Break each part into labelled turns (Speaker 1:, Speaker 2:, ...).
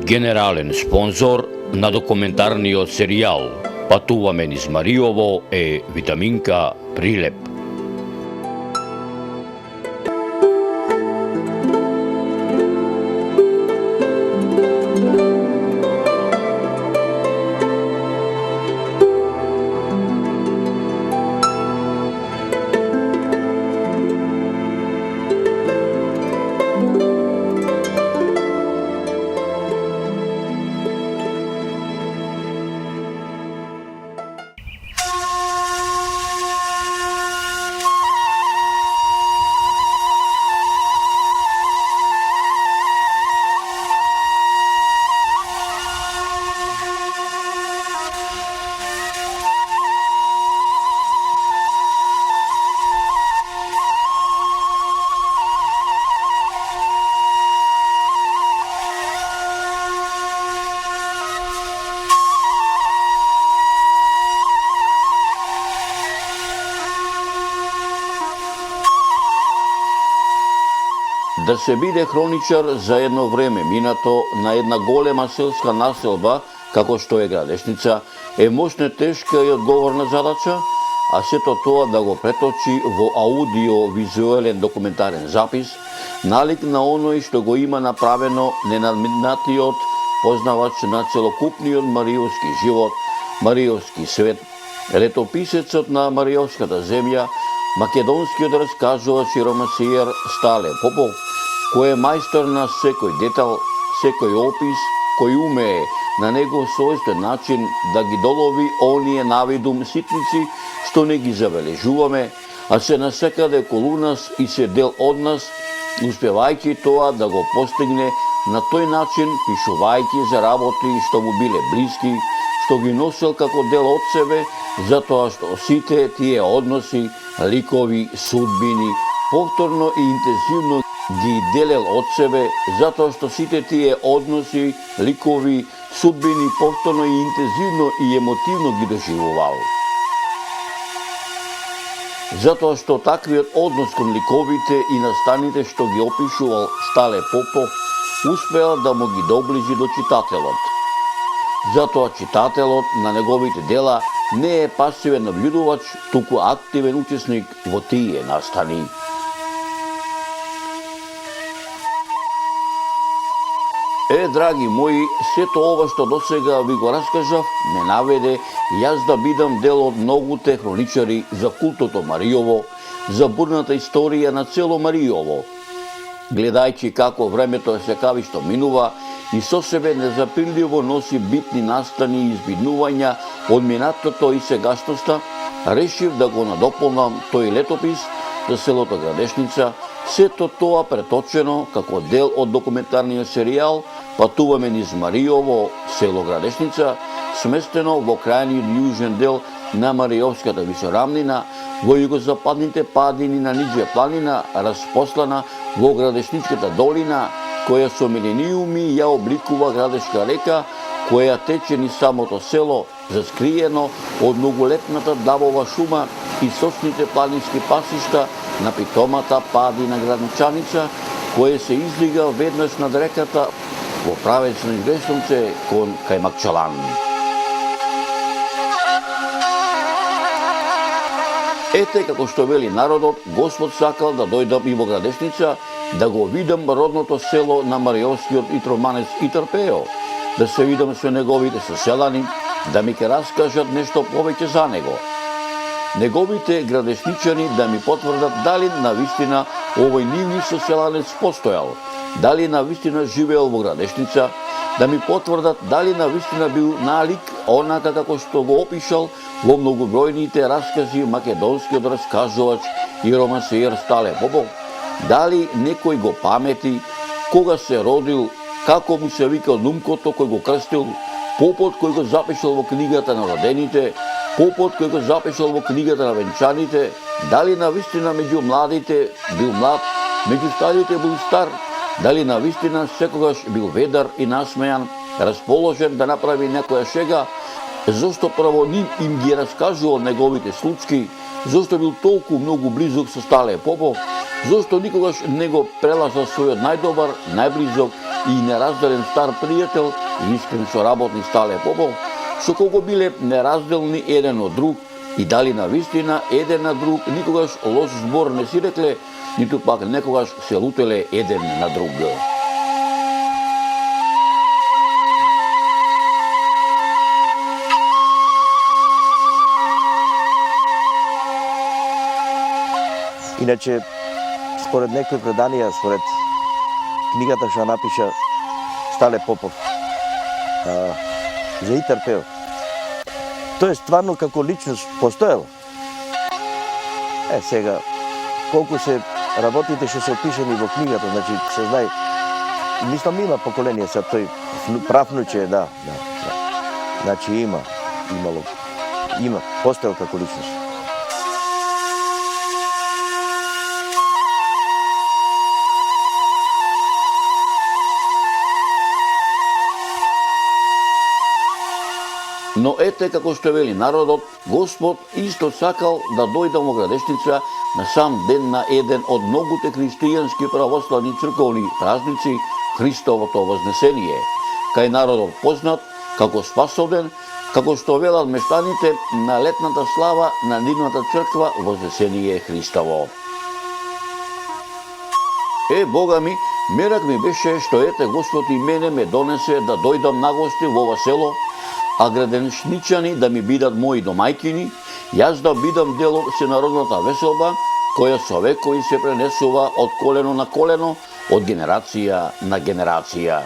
Speaker 1: Генерален спонзор на документарниот серијал Патуваме низ Мариово е Витаминка Прилеп. Да се биде хроничар за едно време минато на една голема селска населба, како што е Градешница, е мощна, тешка и одговорна задача, а сето тоа да го преточи во аудио-визуелен документарен запис, налик на оној што го има направено ненадминатиот познавач на целокупниот мариовски живот, мариовски свет, летописецот на мариовската земја, македонскиот раскажувач и романсиер Стале Попов, кој е мајстор на секој детал, секој опис, кој умее на негов својствен начин да ги долови оние навидум ситници што не ги забележуваме, а се насекаде околу нас и се дел од нас, успевајќи тоа да го постигне на тој начин, пишувајќи за работи што му биле блиски, што ги носел како дел од себе, затоа што сите тие односи, ликови, судбини, повторно и интензивно ги делел од себе, затоа што сите тие односи, ликови, судбини, повторно и интензивно и емотивно ги доживувал. Затоа што таквиот однос кон ликовите и настаните што ги опишувал Стале Попов, успеал да му ги доближи до читателот. Затоа читателот на неговите дела не е пасивен наблюдувач, туку активен учесник во тие настани. Драги мои, сето ова што досега ви го раскажав, ме наведе јас да бидам дел од многуте хроничари за култото Мариово, за бурната историја на цело Мариово. Гледајќи како времето секавишто минува и со себе незапирливо носи битни настани и избиднувања од минатото и сегашноста, решив да го надополнам тој летопис за селото Градешница, сето тоа преточено како дел од документарниот серијал Патуваме низ Мариово, село Градешница, сместено во крајниот јужен дел на Мариовската висорамнина, во југозападните падини на Ниџе планина, распослана во Градешничката долина, која со милениуми ја обликува Градешка река, која тече низ самото село, заскриено од многолетната дабова шума и сочните планински пасишта на питомата падина Градничаница, која се излига веднаш над реката во правец на известонце кон Кајмакчалан. Ете како што вели народот, Господ сакал да дојдам и во Градешница, да го видам родното село на мариовскиот итроманец Итарпео, да се видам со неговите соселани, да ми ке раскажат нешто повеќе за него. Неговите градешничани да ми потврдат дали навистина овој нивни соселанец постојал, дали навистина живеел во Градешница, да ми потврдат дали навистина бил налик онака како што го опишал во многобројните раскази македонскиот раскажувач и романсиер Стале Попов, дали некој го памети, кога се родил, како му се викал нумкото кој го крстил, попот кој го запишал во книгата на родените, попот кој го запишал во книгата на венчаните, дали навистина меѓу младите бил млад, меѓу старите бил стар, дали навистина секогаш бил ведар и насмејан, расположен да направи некоја шега, зошто прво ним им ги раскажувал неговите случки, зошто бил толку многу близок со Стале Попов, зошто никогаш не го прелаза својот најдобар, најблизок и неразделен стар пријател и искрен соработник Стале Попов, со кого биле неразделни еден од друг и дали на вистина еден на друг никогаш лош збор не си рекле, ниту пак некогаш се лутеле еден на друг.
Speaker 2: Иначе, според некои преданија, според книгата што напиша Стале Попов за Итар Пео, тој стварно како личност постоел. Сега, колку се работите што се опишени во книгата, значи се знае, мислам има поколение са тој правнуче, да. Значи има постоел како личност.
Speaker 1: Но ете како што вели народот, Господ исто сакал да дојде во Градешница на сам ден на еден од многуте христијански православни црковни празници, Христовото вознесение. Кај народот познат како Спасовден, како што велат мештаните на летната слава на нивната црква Вознесение Христово. Бога ми, мерак ми беше што ете Господ и мене ме донесе да дојдам на гости во ова село, а градешничани да ми бидат мои домајкини, јас да бидам дел од сенародната веселба, која со векови се пренесува од колено на колено, од генерација на генерација.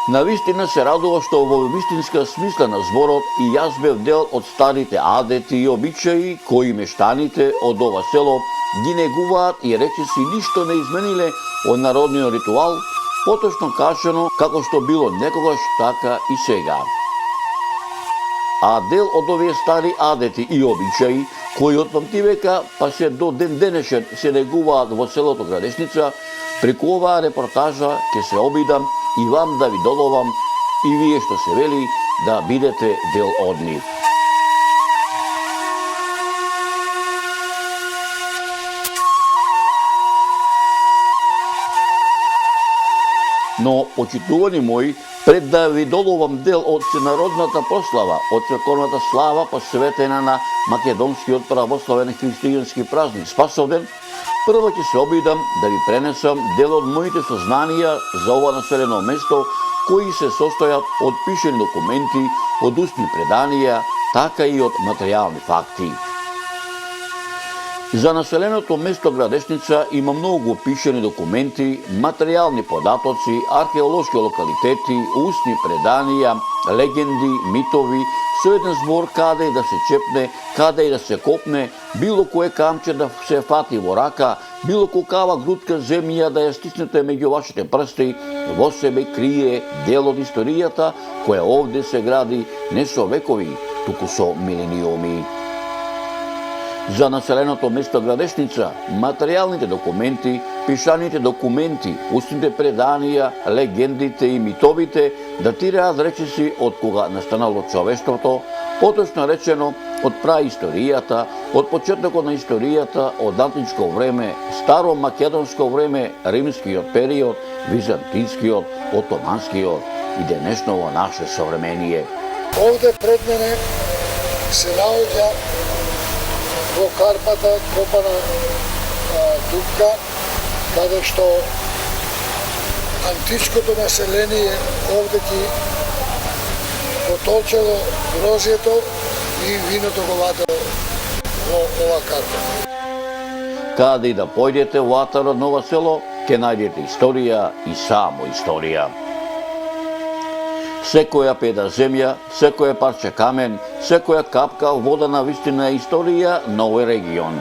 Speaker 1: Навистина се радува што во вистинска смисла на зборот и јас бев дел од старите адети и обичаи кои мештаните од ова село ги негуваат и речиси ништо не измениле од народниот ритуал, поточно кажано како што било некогаш, така и сега. А дел од овие стари адети и обичаи, кои од памтивека па се до ден денешен се негуваат во селото Градешница, преку оваа репортажа ќе се обидам и вам да ви додолам и вие што се вели да бидете дел од нив. Но, почитувани мои, пред да ви доловам дел од сенародната прослава, од црковната слава посветена на македонскиот православен христијански празник Спасовден, прво ќе се обидам да ви пренесам дел од моите сознанија за ова населено место, кои се состојат од пишени документи, од устни преданија, така и од материјални факти. За населеното место Градешница има многу пишени документи, материјални податоци, археолошки локалитети, устни преданија, легенди, митови, со еден збор каде и да се чепне, каде и да се копне, било кое камче да се фати во рака, било какава грудка земја да ја стиснете меѓу вашите прсти, во себе крие дел од историјата која овде се гради не со векови, туку со милениуми. За населеното место Градешница, материјалните документи, пишаните документи, устните преданија, легендите и митовите датираат речиси од кога настанало човештвото, поточно речено од праисторијата, од почетокот на историјата, од античко време, старо македонско време, римскиот период, византискиот, отоманскиот и денешново наше современие.
Speaker 3: Овде пред мене се наоѓа во Карпата копана дупка, каде што античкото население овде ги потолчало грозјето и виното го вадело во ова карпа.
Speaker 1: Каде и да појдете во атарот на ова село, ќе најдете историја и само историја. Секоја педа земја, секоја парче камен, секоја капка вода на вистина е историја на овој регион.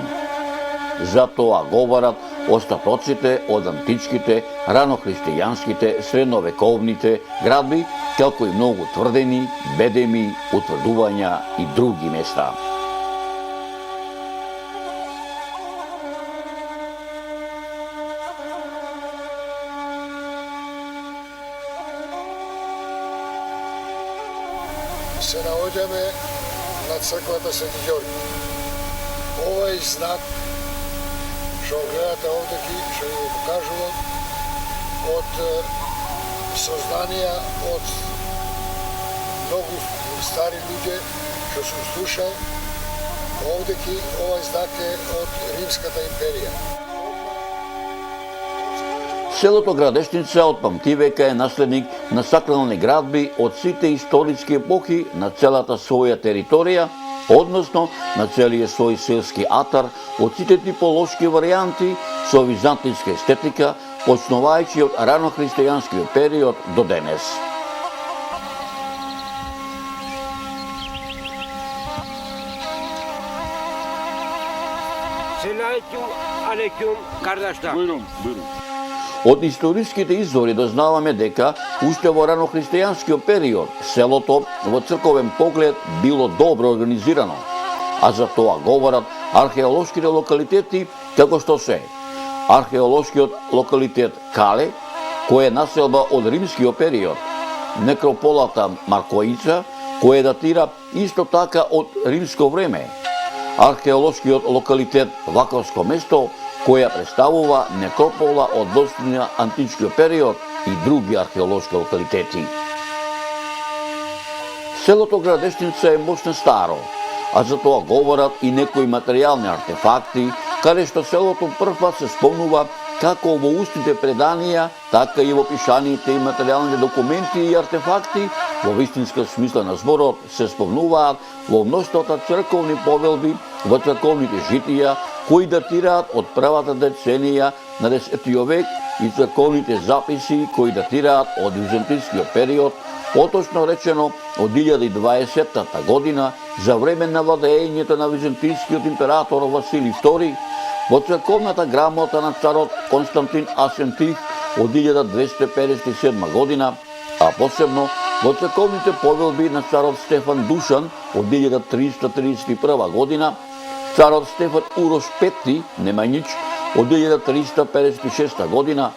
Speaker 1: Затоа говорат остатоците од античките, ранохристијанските, средновековните градби, како и многу тврдени, бедеми, утврдувања и други места.
Speaker 3: Се наоѓаме на црквата Свети Ѓорги. Овој знак што гледате овде, што ви го покажувам, од сознанија од многу стари луѓе што сум слушал. Овдеки овој знак е од Римската империја.
Speaker 1: Селото Градешница од памти века е наследник на сакрални градби од сите историски епохи на целата своја територија, односно на целиот свој селски атар од сите типолошки варијанти со византинска естетика, почнувајќи од ранохристијанскиот период до денес.
Speaker 4: Алейкум, кардашта.
Speaker 1: Од историските извори дознаваме дека уште во ранохристијанскиот период селото во црковен поглед било добро организирано, а за тоа говорат археолошките локалитети како што се археолошкиот локалитет Кале, кој е населба од римскиот период, некрополата Маркоица, кој датира исто така од римско време, археолошкиот локалитет Ваковско место, која представува некропола од достојния античкиот период и други археолошки локалитети. Селото Градешница е мощно старо, а за тоа говорат и некои материјални артефакти, каде што селото првпат се спомнува како во устните преданија, така и во пишаните и материјалните документи и артефакти, во вистинска смисла на зборот, се спомнуваат во мноштвото црковни повелби, во црковните житија, кои датираат од првата деценија на 10 век и црковните записи кои датираат од византискиот период, поточно речено од 1020 година, за време на владеењето на византискиот император Василий II, во црковната грамота на царот Константин Асентих од 1257 година, а посебно во црковните повелби на царот Стефан Душан од 1331 година, царот Стефан Урош V Немањич од 1356 година,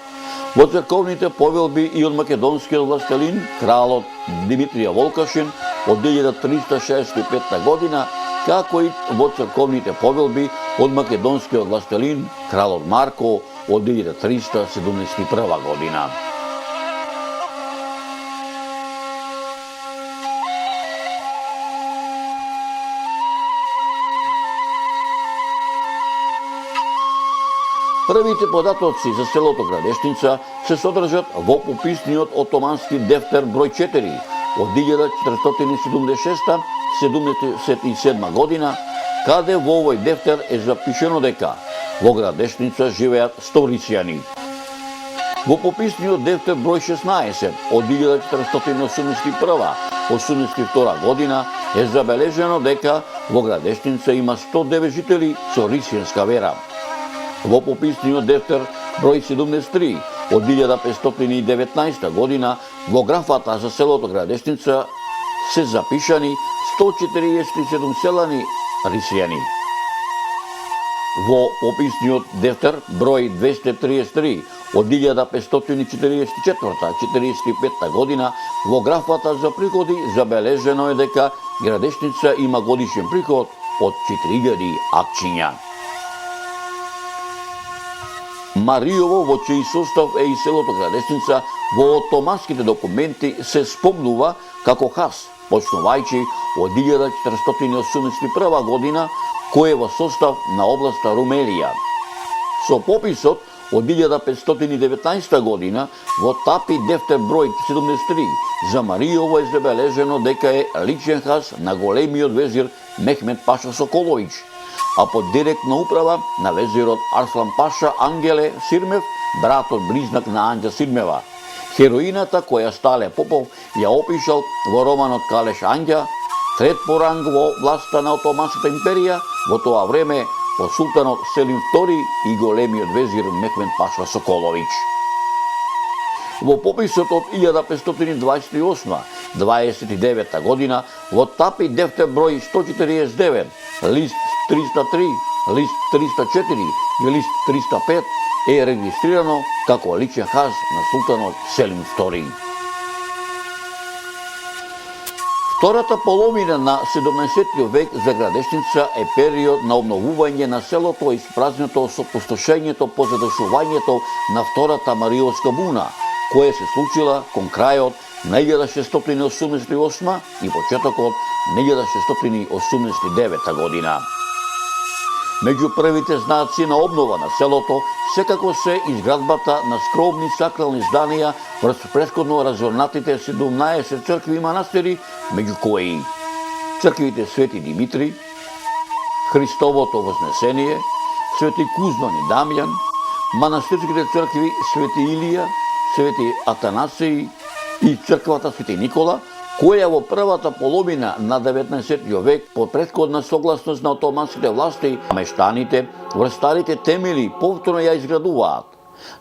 Speaker 1: во црковните повелби и од македонскиот властелин, кралот Димитрија Волкашин од 1365 година, како и во црковните повелби од македонскиот властелин, кралот Марко од 1371 година. Првите податоци за селото Градешница се содржат во пописниот отомански дефтер број 4 од 1476-77 година, каде во овој дефтер е запишено дека во Градешница живеат сторицјани. Во пописниот дефтер број 16 од 1481-82 година е забележено дека во Градешница има 109 жители со рисијанска вера. Во пописниот дефтер број 73 од 1519 година во графата за селото Градешница се запишани 147 селани рисијани. Во пописниот дефтер број 233 од 1544-45 година во графата за приходи забележено е дека Градешница има годишен приход од 4000 акчиња. Маријово, во чиј состав е и селото Градешница, во отоманските документи се спомнува како хас, почнувајќи од 1481 година, кој е во состав на областа Румелија. Со пописот од 1519 година во Тапи дефтер број 73 за Маријово е забележено дека е личен хас на големиот везир Мехмед Паша Соколовиќ, а под директна управа на везирот Арслан Паша Ангеле Сирмев, братот близнак на Анџа Сирмева. Хероината која Стале Попов ја опишал во романот Калеш Анѓа, трет по ранг во власта на Отоманската империја, во тоа време по султанот Селим II и големиот везир Мехмед Паша Соколовиќ. Во пописот од 1528-29 година во Тапи дефтер број 149, лист 303, лист 304 и лист 305 е регистрирано како личен хаз на султанот Селим II. Втората половина на 17 век за Градешница е период на обновување на селото испразнето со опустошењето по задушувањето на Втората Мариовска буна, која се случила кон крајот на 1688 и почетокот на 1689 година. Меѓу првите знаци на обнова на селото секако се изградбата на скромни сакрални зданија врз претходно развернатите 17 цркви и манастири, меѓу кои црквите Свети Димитри, Христовото Вознесение, Свети Кузман и Дамјан, манастирските цркви Свети Илија, Свети Атанасеј и црквата Свети Никола, која во првата половина на 19 век по претходна согласност на отоманските власти, мештаните врз старите темели повторно ја изградуваат,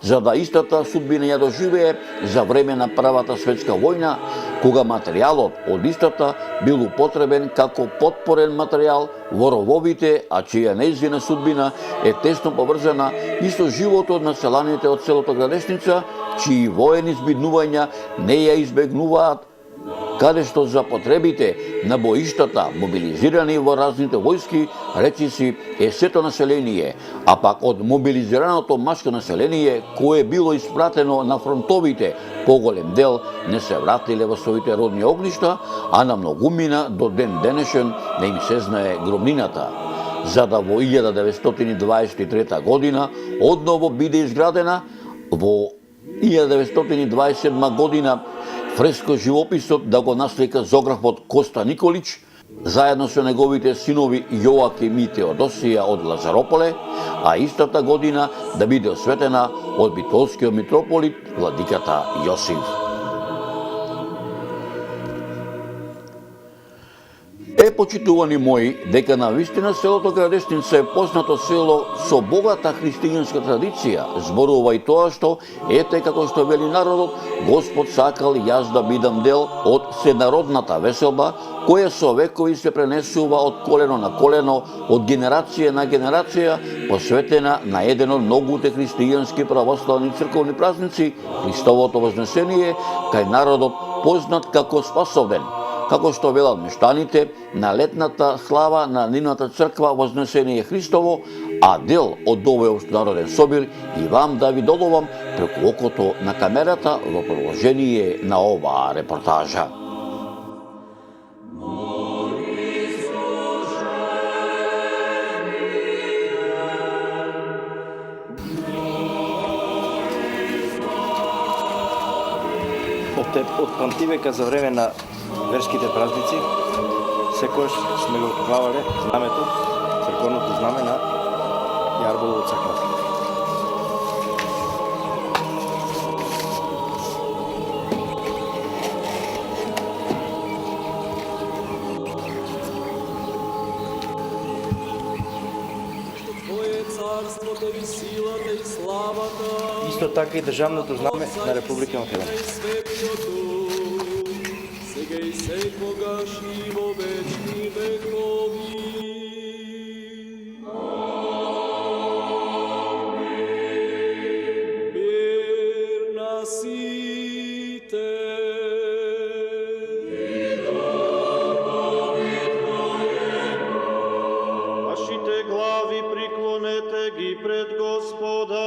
Speaker 1: за да истата судбина ја доживее за време на Првата светска војна, кога материјалот од истата бил употребен како потпорен материјал во рововите, а чија неизвина судбина е тесно поврзана и со животот на селаните од селото Градешница, чии воени збиднувања не ја избегнуваат, каде што за потребите на боиштата, мобилизирани во разните војски, речиси е сето население, а пак од мобилизираното машко население, кое било испратено на фронтовите, поголем дел не се вратиле во своите родни огништа, а на многумина до ден денешен не им се знае гробнината, за да во 1923 година одново биде изградена, во 1927 година фреско живописот да го наслика зографот Коста Николич, заедно со неговите синови Јоаким и Теодосија од Лазарополе, а истата година да биде осветена од битолскиот митрополит владиката Јосиф. Почитувани мои, дека на вистина селото Градешница е познато село со богата христијанска традиција, зборува и тоа што, ете како што вели народот, Господ сакал јас да бидам дел од седнародната веселба, која со векови се пренесува од колено на колено, од генерација на генерација, посветена на еден од многуте христијански православни црковни празници, Христовото Вознесение, кај народот познат како Спасовден, како што велат мештаните, на летната слава на нивната црква Вознесение Христово, а дел од овој општенароден собир и вам да ви додолам преку окото на камерата во продолжение на оваа репортажа.
Speaker 2: Од памтивека за време на верските празници, секојаш сме го главале знамето, црковното знаме на Јарболово црква. Исто така и државното знаме на Република Македонија. Сега и секогаш и во вечни векови. Мир на сите. Вашите глави приклонете ги пред Господа.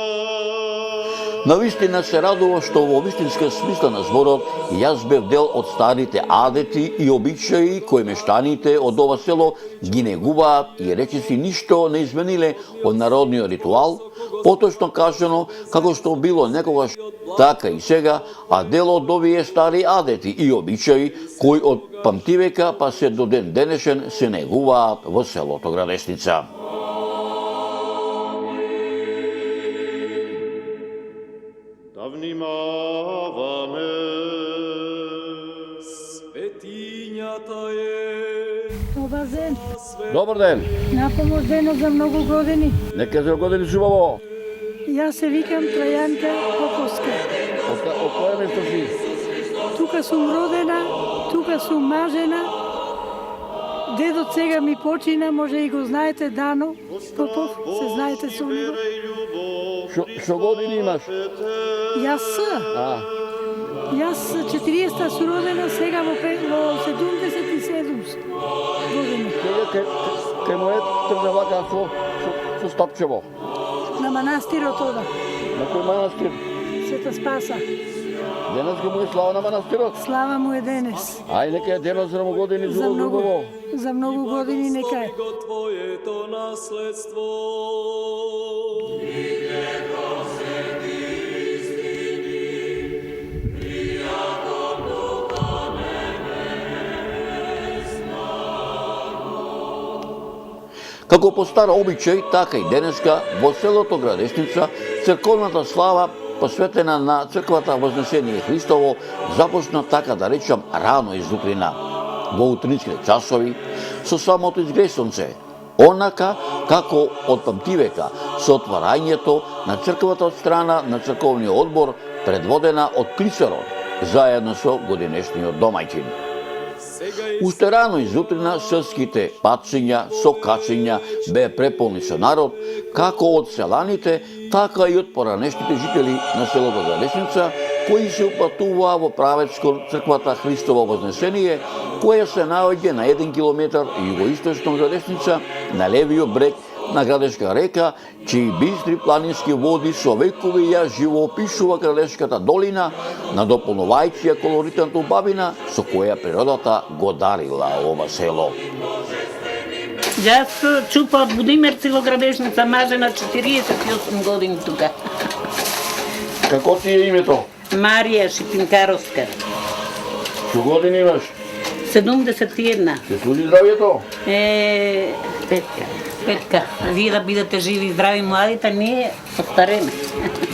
Speaker 1: Навистина се радува што во вистинска смисла на зборот јас бев дел од старите адети и обичаи кои мештаните од ова село ги негуваат и речиси ништо не измениле од народниот ритуал, поточно кажано како што било некогаш така и сега, а дел од овие стари адети и обичаи кои од памтивека па се до ден денешен се негуваат во селото Градешница.
Speaker 5: Внимаваме. Светињата е.
Speaker 6: Добар ден.
Speaker 1: Добар ден.
Speaker 6: Напомождено за многу години.
Speaker 1: Нека за години жубаво.
Speaker 6: Јас се викам Трајанка Поповска.
Speaker 1: Од која место си?
Speaker 6: Тука сум родена, тука сум мажена. Дедот сега ми почина, може и го знаете, Дано Попов, се знаете со него.
Speaker 1: Шо години имаш?
Speaker 6: Јас 40-та су родена, сега во 77
Speaker 1: кај му е тргна вака со стапчево.
Speaker 6: На манастирот ода.
Speaker 1: На кој манастир?
Speaker 6: Света Спаса.
Speaker 1: Денеска му е слава на манастирот.
Speaker 6: Слава му е денес.
Speaker 1: Ај нека е денес за многу години љубово.
Speaker 6: За многу години нека е.
Speaker 5: Твоето наследство.
Speaker 1: Како по стар обичај, така и денеска во селото Градешница црковната слава посветена на црквата Вознесение Христово започна, така да речам, рано изутрина, во утринските часови, со самото изгресонце, онака како од памтивека, со отварањето на црквата од страна на црковниот одбор, предводена од клисерот, заедно со годинешниот домаќин. Уште рано изутрина селските патшиња со качиња беа преполни со народ, како од селаните, така и од поранешните жители на селото Градешница, кои се упатуваа во правец кон црквата Христово Вознесение, која се наоѓа на 1 километар југоисточно Градешница, на левиот брег на Градешка река, чии бистри планински води со векови ја живоопишува Градешката долина, надополнувајќи ја колоритната убавина со која природата го дарила ова село.
Speaker 7: Јас чупа од Будимир Градешница, маже на 48 години тука.
Speaker 1: Како ти е името?
Speaker 7: Марија Шипинкаровска.
Speaker 1: Што години имаш?
Speaker 7: 71.
Speaker 1: Се служи здравјето?
Speaker 7: Петка. Вие да бидете живи и здрави младите, ние остареме.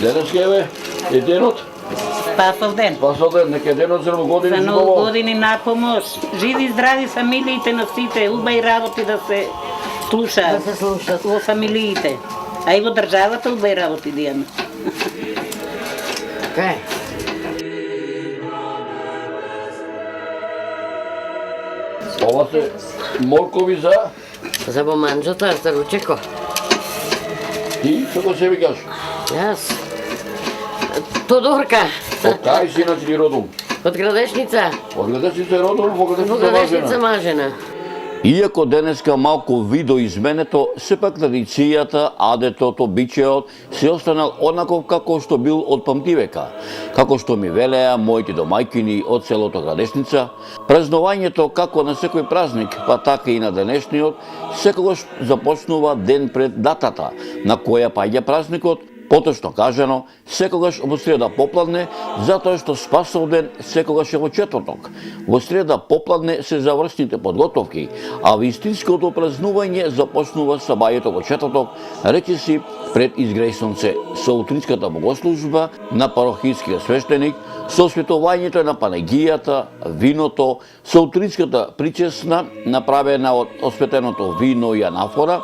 Speaker 1: Денеска е денот?
Speaker 7: Спасов ден.
Speaker 1: Спасов ден, нека е денот за многу години
Speaker 7: За
Speaker 1: живово.
Speaker 7: многу години на помош. Живи и здрави фамилиите на сите, убави работи да се слушаат. Да се слушаат. Во фамилиите. А и во државата убави работи да имаме.
Speaker 4: Така е.
Speaker 1: Ова се моркови
Speaker 4: За боманджата, за ручеко.
Speaker 1: ти, како се викаш?
Speaker 4: Јас. Тодорка.
Speaker 1: Од кај си иначе ти родом?
Speaker 4: Од Градешница.
Speaker 1: Од Градешница родом, во
Speaker 4: Во
Speaker 1: Градешница
Speaker 4: Градешница
Speaker 1: Мажена.
Speaker 4: мажена.
Speaker 1: Иако денеска малку видоизменето, сепак традицијата, адетот, обичајот се останал однаков како што бил од памтивека. Како што ми велеа моите домајкини од селото Градешница, празнувањето како на секој празник, па така и на денешниот, секогаш започнува ден пред датата на која паѓа празникот, поточно кажано, секогаш во среда попладне, затоа што Спасов ден секогаш е во четврток. Во среда попладне се завршните подготовки, а вистинското празнување започнува сабајето во четврток, речиси пред изгресонце, со утринската богослужба на парохискиот свештеник, со светувањето на панегијата, виното, со утринската причесна, направена од осветеното вино и анафора,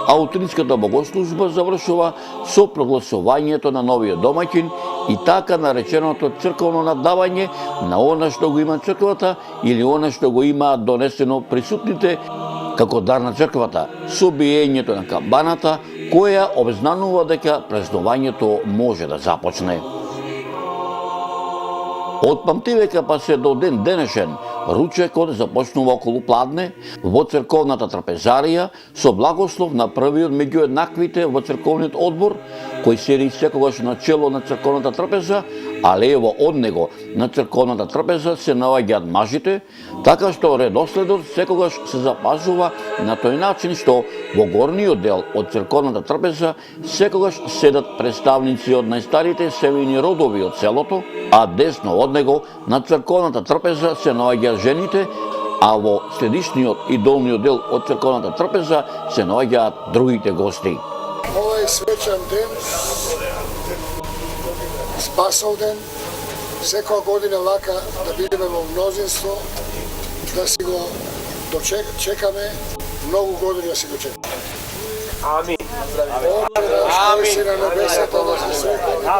Speaker 1: а утринската богослужба завршува со прогласувањето на новиот домаќин и така нареченото црковно надавање на она што го има црквата или она што го има донесено присутните како дар на црквата, со биењето на камбаната, која обзнанува дека празнувањето може да започне. Од памтивека па се до ден денешен, ручекот започнува околу пладне во црковната трапезарија со благослов на првиот меѓу еднаквите во црковниот одбор, кој седи секогаш на чело на црковната трапеза, а лево од него на црковната трапеза се наоѓаат мажите, така што редоследот секогаш се запазува на тој начин што во горниот дел од црковната трапеза секогаш седат представници од најстарите семејни родови од селото, а десно од него на црковната трапеза се наоѓаат жените, а во средишниот и долниот дел од црковната трапеза се наоѓаат другите гости.
Speaker 3: Ова е свечан ден, Спасов ден, секоја година вака да бидеме во мнозинство, да си го чекаме, многу години да си го чекаме.
Speaker 4: Амин.
Speaker 3: Отче наш кој си на небесата, да се свекој, да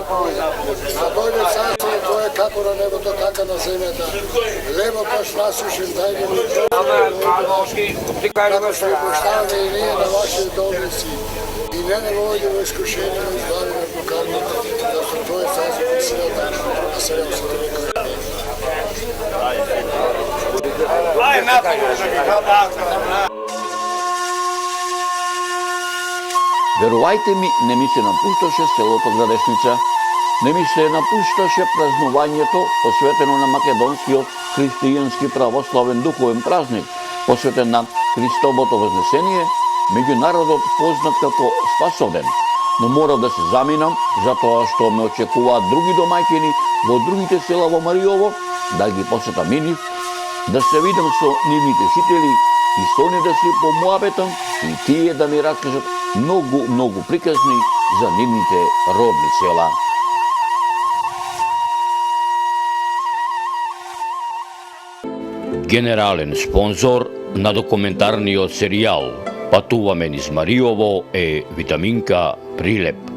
Speaker 3: дојде царство Твое како на небото, така на земјата. Хлебот наш насушен дај ни како што ја прощаваме и ние на вашите должници. И не води во искушение, но избави нас од лукавиот, да со Твое царство и силата, да се ја сите векови.
Speaker 5: Ај, напред,
Speaker 1: Верувајте ми, не ми се напушташе селото Градешница, не ми се напушташе празнувањето посветено на македонскиот христијански православен духовен празник, посветен на Христовото вознесение, меѓу народот познат како Спасовден. Но морав да се заминам, затоа што ме очекуваат други домаќини во другите села во Мариово, да ги посетам и нив, да се видам со нивните жители и со они да си помуабетам и тие да ми раскажат многу приказни за нивните родни села. Генерален спонзор на документарниот серијал Патуваме низ Мариово е Витаминка Прилеп.